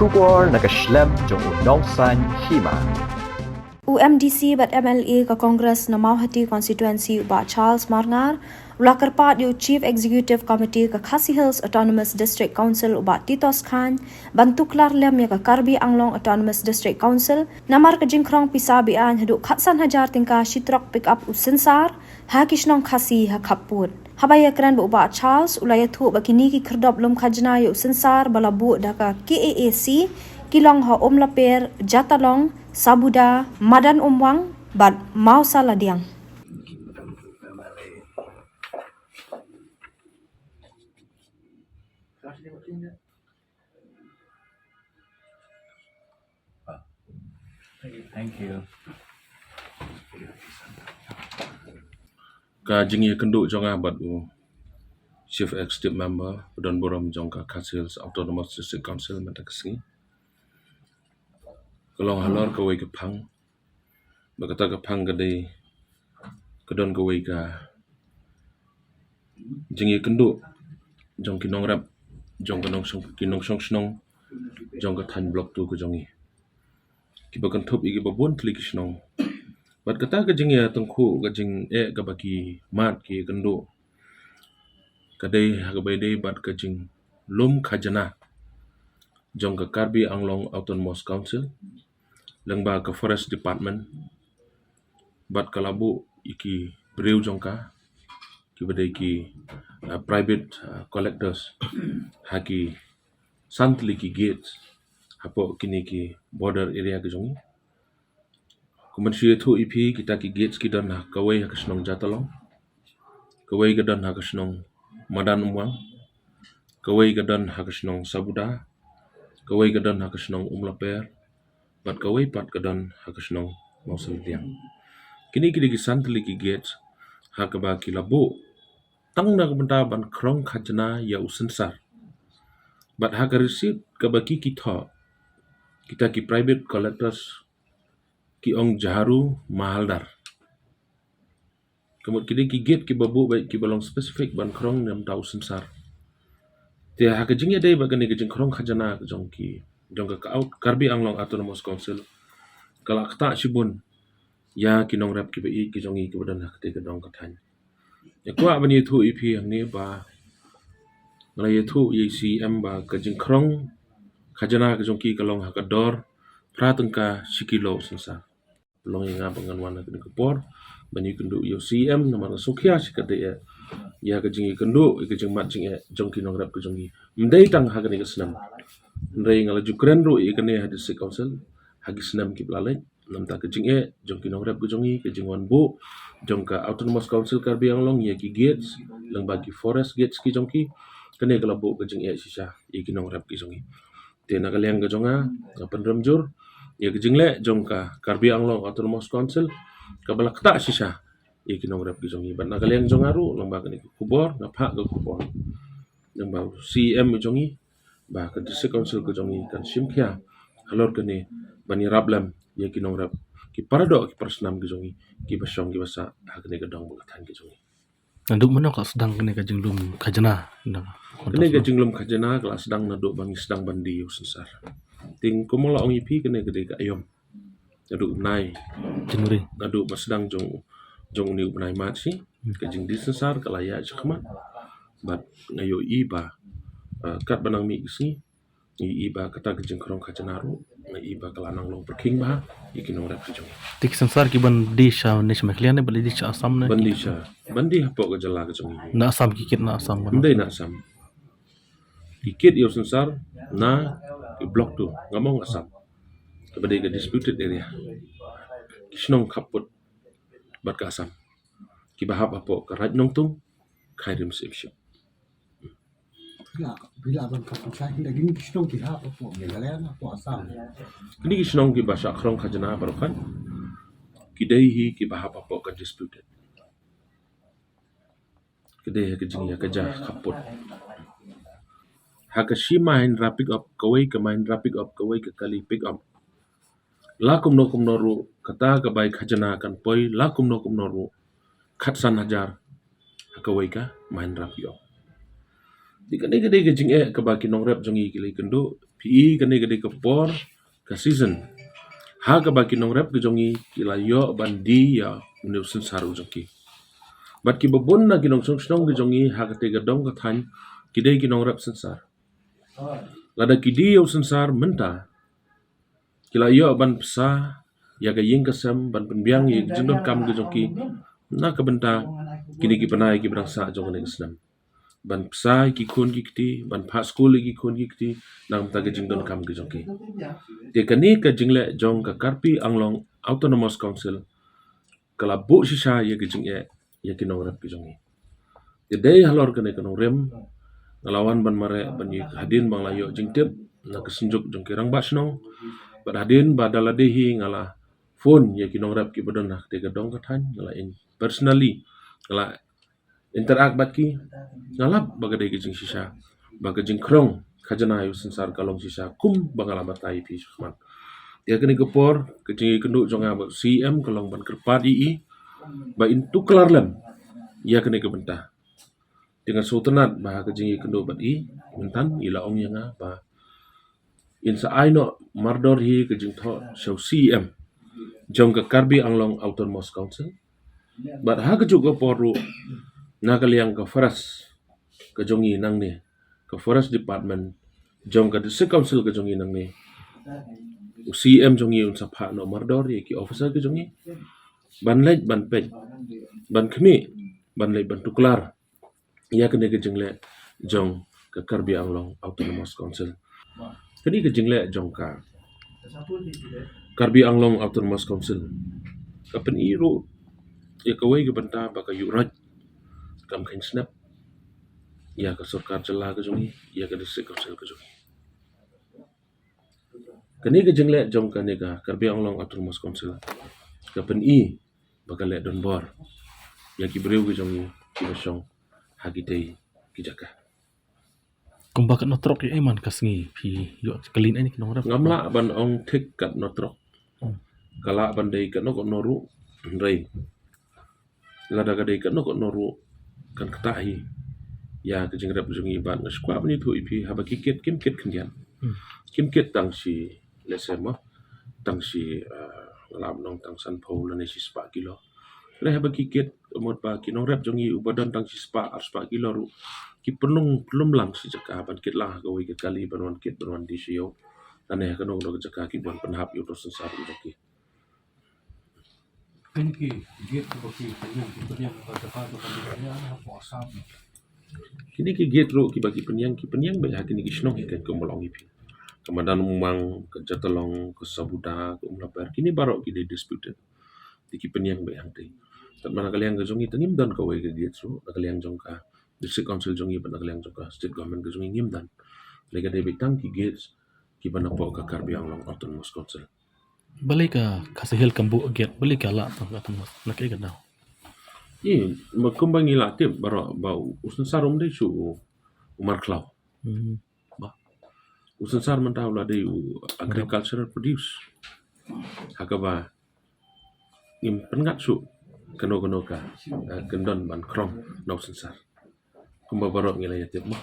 Shubor nakaslem jong unongsan hima. UMDC bat MLA ka Congress na Mauhati constituency ba Charles Marngar ulakar part yu Chief Executive Committee ka Khasi Hills Autonomous District Council ba Titos Khan bantuklar lem ya ka Karbi Anglong Autonomous District Council namar ka jingkrong pisabian hadu khatsan hajar tingka shitrok pick up usinsar ha kishnong khasi ha khaput habaya kran ba Charles ulaya thu bakini ki khrdop lum khajna yu usinsar balabu daka KAAC kilong ha omlaper jatalong sabuda madan umwang bad mau saladiang Thank you. Ka jingi kenduk jonga bat u Chief Executive Member Pedon Borom jongka Khasi Hills Autonomous District Council Matakasi. Kalong halor ka wei ka phang. Bakata ka phang ka dei kedon ka wei ka jingi kenduk jong kinong rap jong kanong kinong song snong jong ka than block tu ka jongi. Ki bakan thup igi babon tli kisnong. Bat kata ka jingi tengku ka jing ka baki mat ki kenduk. Kadai hagabai dei bat ka jing lum khajana jong ka Karbi Anglong Autonomous Council lengba ka Forest Department bat kalabu iki breu jong ka ki badai ki private collectors haki santli ki gates hapo kini ki border area ke jongi kumansi thu ipi kita ki gates ki dan kawai hakasnong jatalong kawai gadan hakasnong madan umwang kawai gadan hakasnong sabuda kawai gadan hakasnong umlaper bat kawai pat gadan hakasnong mausaldiang kini ki santli ki gates hakaba ki labu tang na benda ban krong khajna ya usansar bat haka receipt kabaki ki tha kita ki private collectors ki ong jaharu mahaldar kemut kini ki gate ki babu baik ki balong specific ban krong nam tau sensar te haka jingya dei bagani ke jing krong khajana jong ka out Karbi Anglong Autonomous Council kala kta shibun ya ki nong rap ki bai ki jongi ki badan hak te ka dong ka than ya kwa bani thu ipi ang ne ba ngalai thu CM ba ka jing krong khajana ka jong ki kalong hakador pratengka sikilo sensar long yang abangan wana ke por bani kendu yo CM namar sokya sikade ya ka jingi kendu ke jing mat jing jong ki nong rap ke jongi mdai tang hagani ke senam ndai ngala jukren ro ikane hadis council hagi senam ki blalai nam ta ke jing jong ki nong rap ke jongi ke jing wan bo jong ka Autonomous Council Karbi Anglong ya ki gates lang bagi forest gates ki jong ki kane kala bo ke jing sisa ki nong rap ki jongi te nakaliang ke jonga penremjur ya ke jingle jong ka Karbi Anglong Autonomous Council kabala kta sisa ki nong rap ki jongi ban nakaliang jongaru lang ba ke kubor ngapha ke kubor lang ba CM jongi ba ke district council ke jongi kan simkhia halor kene bani rablam ya ki nong rap ki parado ki persnam ke jongi ki basong ki basa hakne ke dong bukatan ke jongi Nanduk mana kalau sedang kena kajing lum khajana kene ke jinglum khajana kala sedang naduk bangi sedang bandi usensar ting kumola ong ipi kene ke ka ayom naduk nai Januari. naduk sedang jong ni ubnai mat si ke jing disensar kala ya chakmat bat ngayo iba kat banang mi si iba kata ke jing krong khajana ru iba kala nang long perking ba ikinong rap jong Tik sensar ki ban di sha nesh maklian ne bali di sha asam ne. bandi hapo ke jala ke jong Na asam kikit na asam ban. ndai na sam dikit yo sensar na blok tu ngamong asam kepada ke disputed area kisnong kaput bat ka asam ki bahap apo ka raj nong tung khairim sipship bila ban kapun sai hinda gini kisnong ki ha po megalen po asam kini kisnong ki basha krong khajana barokan kidai hi ki bahap apo ka disputed kidai ke jing ya ka ja kaput hakashi main rapid up kawai ka main rapid up kawai ka kali pick up lakum noru kata ka bai khajana kan poi lakum noru khatsan hajar kawai ka main rapid up dikane ke jing ka baki nong rap jongi kili kendo PE kene gede kepor ke season. Ha ka baki nong rep ke jongi kila yo bandi ya uniu sensar ujoki. Bat ki babon na ginong song ke jongi ha ka tega dong ka than kidai ginong rep sensar. Lada kidi yo sensar menta kila yo ban pesa ya ga ying kasam ban penbiang ye jendon kam ke jongi na ka benta kini ki panai ki berangsa jong ne islam ban psa ki kun ki kti ban pha school ki kun ki kti nang ta ke jingdon kam ke jongi te kani ka jingle jong ka karpi anglong autonomous council kala bu shisha ye ke jingye ye ki nong rap ke jongi te dei halor kene ke nong rem ngelawan ban mare ban ye hadin bang layo jingtep na kesenjuk jong ke rang basnong ban hadin badala dehi ngala phone ye ki nong rap ki bodon nak te ka dong ka than ngala in personally ngala interact baki ngalap bagadai gijing shisha bagajing krong khajana yu sensar kalong shisha kum bangala batai pi suman dia kini kepor kejing kenduk jonga CM kalong ban kerpat ii ba intu kelarlem ia kini kebenta dengan sultanat bah kejing kenduk bat i mentan ila ong yang ba insa aino mardor hi kejing tho show CM jong ka karbi anglong autonomous council bat ha kejuk poru na kaliang ka forest ka jongi nang ni ka forest department jong ka district council ka jongi nang ni CM jongi un sapha no mardor ye ki officer ka jongi ban lej ban pej ban khmi ban lej ban tuklar ya kene ka jingle jong ka karbi anglong autonomous council kini ka jingle jong ka karbi anglong autonomous council ka pen iru ya kawai ka benta ba ka yuraj kam khain snap ya ka sarkar jala ka jongi ya ka district council ka jongi kani ka jingle jong ka ne ka karbi anglong autonomous council ka pen I bakal le don bor ya ki breu ka jongi ki basong hagitei ki jaka Kumbakat notrok ya iman kasngi pi yo kalin ini kinong rap. ngamla ban ong thik kat notrok kala ban dei kat no ko noru rei lada ka dei kat no ko noru kan katahi ya ke jingrap jongi ban skwa ni tu ipi haba kiket kim kit kendian kim kit tang si lesema tang si lam nong tang san pho la ne si spa kilo le haba kiket mod ba kinong rap jongi ubadan tang si spa kilo ru ki pelum lang si jaka ban kit lah go ke kali ban wan kit ban wan di sio ane ka nong do jaka ki ban penhap yo to sensar joki Pinki, gate ko ki penyang ka ka ka apa asap. kini ki gate ro ki bagi penyang ba kini ki snong ikan ko molong ipi kamadan umang ke jatalong ke sabuda ke umlaper kini barok ki de disputed ki penyang ba yang te tat mana kalian ke jongi tangim dan ka we ke gate ro kalian jong ka district council jongi ban kalian jong ka state government ke jongi ngim dan lega de bitang ki gates ki ban po ka karbi anglong autonomous council Balik ka kasihil kambu agyat balik ka la tang atong nakai ka daw. Makumbang ila tip baro bau usun sarum de su umar klau ba usun sar man tahu la de agricultural produce hakaba im pengat su kano ka kendon ban krong na usun sar kumba baro ngila ya tip mo